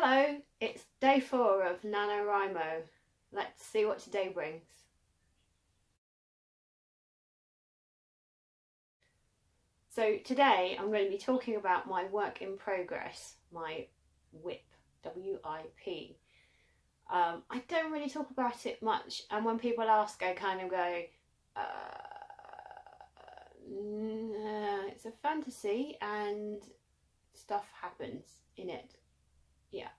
Hello, it's day 4 of NaNoWriMo. Let's see what today brings. So today I'm going to be talking about my work in progress, my WIP, W-I-P. I don't really talk about it much, and when people ask I kind of go, it's a fantasy and stuff happens in it. Yeah.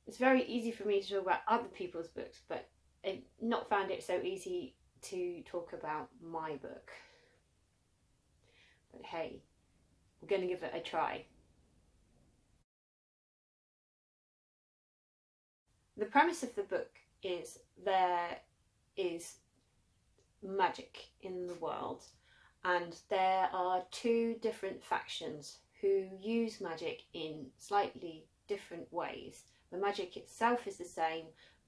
It's very easy for me to talk about other people's books, but I've not found it so easy to talk about my book. But hey, we're going to give it a try. The premise of the book is there is magic in the world, and there are 2 different factions who use magic in slightly different ways. The magic itself is the same,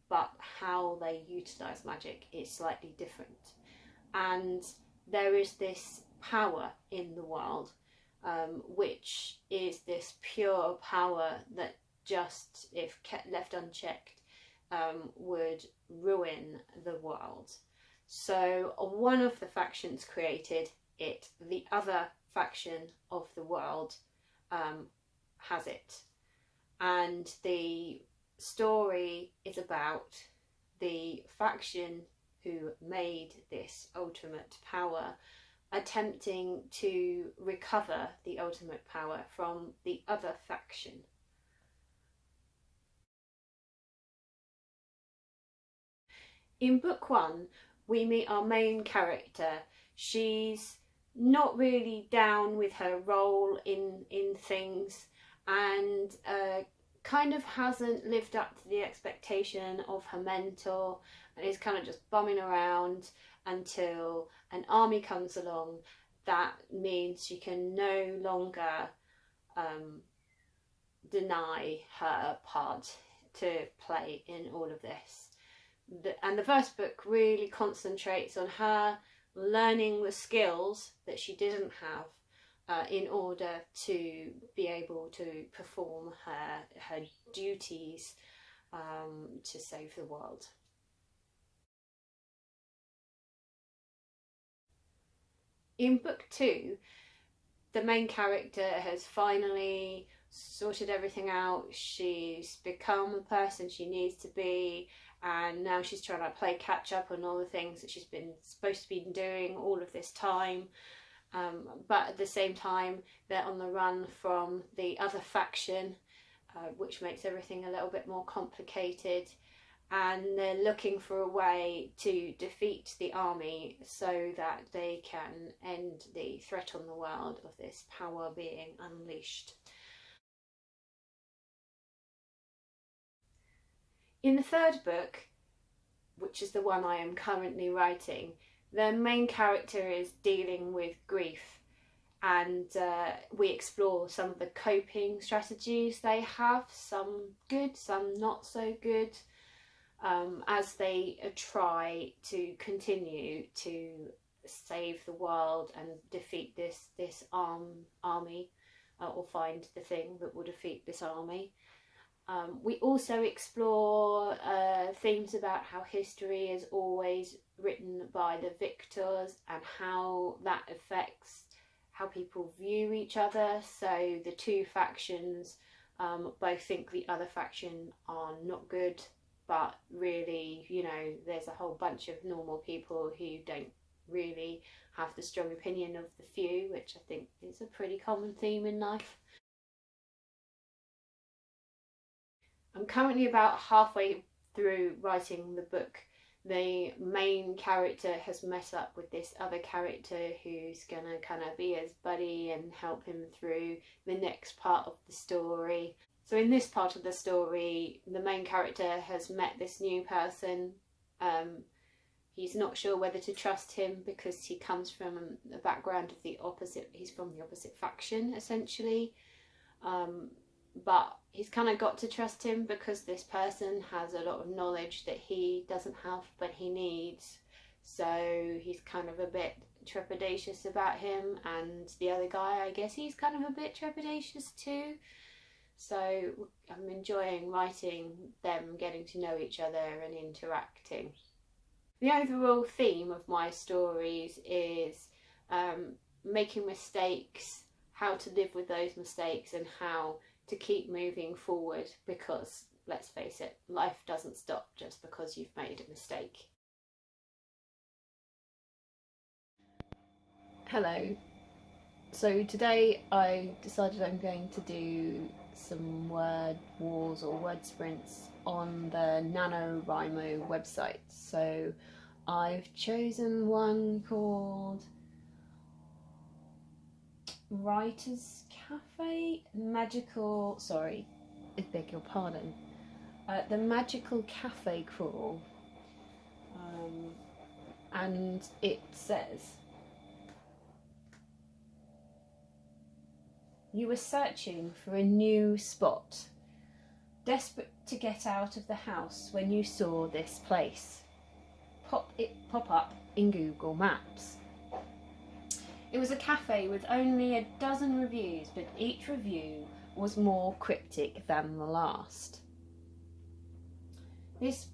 but how they utilise magic is slightly different. And there is this power in the world, which is this pure power that just, if left unchecked, would ruin the world. So one of the factions created it, the other faction of the world has it. And the story is about the faction who made this ultimate power attempting to recover the ultimate power from the other faction. In book 1, we meet our main character. She's not really down with her role in things, and kind of hasn't lived up to the expectation of her mentor, and is kind of just bumming around until an army comes along. That means she can no longer deny her part to play in all of this. And the first book really concentrates on her learning the skills that she didn't have in order to be able to perform her duties to save the world. In book 2, the main character has finally sorted everything out. She's become the person she needs to be, and now she's trying to play catch up on all the things that she's been supposed to be doing all of this time. But at the same time, they're on the run from the other faction, which makes everything a little bit more complicated, and they're looking for a way to defeat the army so that they can end the threat on the world of this power being unleashed. In the 3rd book, which is the one I am currently writing, the main character is dealing with grief, and we explore some of the coping strategies they have, some good, some not so good, as they try to continue to save the world and defeat this army, or find the thing that will defeat this army. We also explore themes about how history is always written by the victors and how that affects how people view each other. So the 2 factions both think the other faction are not good, but really, you know, there's a whole bunch of normal people who don't really have the strong opinion of the few, which I think is a pretty common theme in life. I'm currently about halfway through writing the book. The main character has met up with this other character who's gonna kind of be his buddy and help him through the next part of the story. So in this part of the story, the main character has met this new person. He's not sure whether to trust him because he comes from a background of the opposite. He's from the opposite faction, essentially. But he's kind of got to trust him because this person has a lot of knowledge that he doesn't have but he needs. So he's kind of a bit trepidatious about him, and the other guy, I guess he's kind of a bit trepidatious too. So I'm enjoying writing them, getting to know each other and interacting. The overall theme of my stories is making mistakes, how to live with those mistakes, and how to keep moving forward, because let's face it, life doesn't stop just because you've made a mistake. Hello. So today I decided I'm going to do some word wars or word sprints on the NaNoWriMo website. So I've chosen one called Writers Cafe Magical, sorry, I beg your pardon, the Magical Cafe Crawl, and it says, you were searching for a new spot, desperate to get out of the house when you saw this place. Pop up in Google Maps. It was a cafe with only a dozen reviews, but each review was more cryptic than the last. This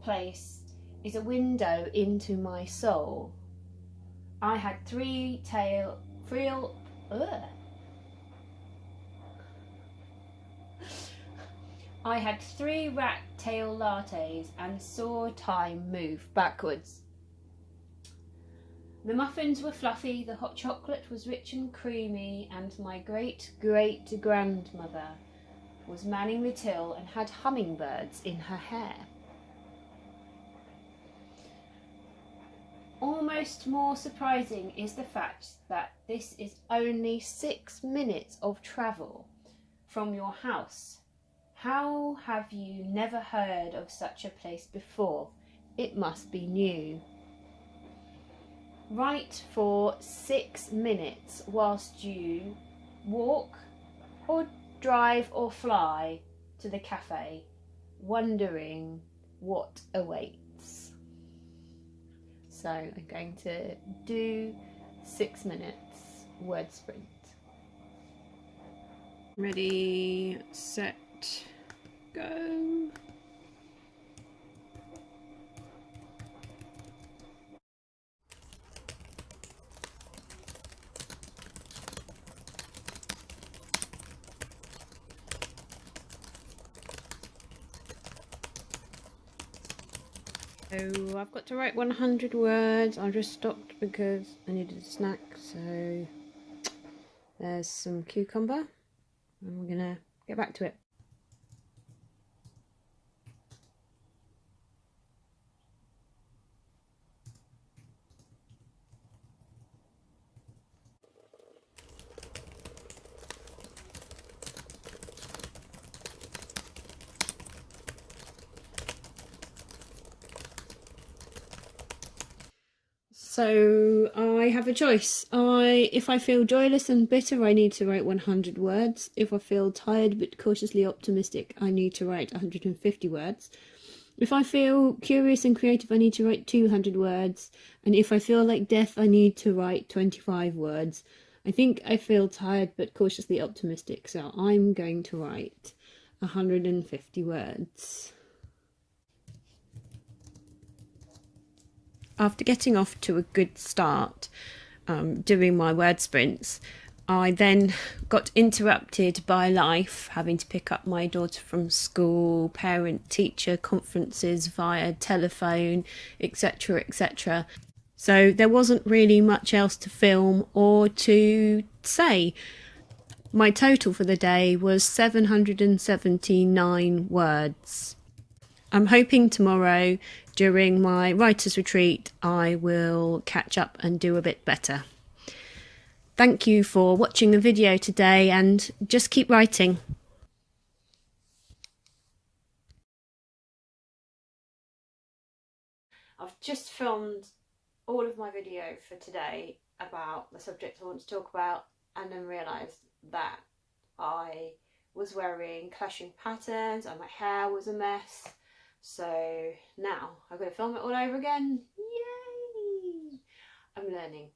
place is a window into my soul. I had three rat tail lattes and saw time move backwards. The muffins were fluffy, the hot chocolate was rich and creamy, and my great-great-grandmother was manning the till and had hummingbirds in her hair. Almost more surprising is the fact that this is only 6 minutes of travel from your house. How have you never heard of such a place before? It must be new. Write for 6 minutes whilst you walk or drive or fly to the cafe, wondering what awaits. So I'm going to do 6 minutes word sprint. Ready, set, go. So I've got to write 100 words. I just stopped because I needed a snack. So there's some cucumber and we're gonna get back to it. So I have a choice. If I feel joyless and bitter, I need to write 100 words. If I feel tired but cautiously optimistic, I need to write 150 words. If I feel curious and creative, I need to write 200 words. And if I feel like death, I need to write 25 words. I think I feel tired but cautiously optimistic, so I'm going to write 150 words. After getting off to a good start doing my word sprints, I then got interrupted by life, having to pick up my daughter from school, parent-teacher conferences via telephone, etc, etc. So there wasn't really much else to film or to say. My total for the day was 779 words. I'm hoping tomorrow during my writer's retreat I will catch up and do a bit better. Thank you for watching the video today and just keep writing. I've just filmed all of my video for today about the subject I want to talk about, and then realised that I was wearing clashing patterns and my hair was a mess. So now I've got to film it all over again. Yay! I'm learning.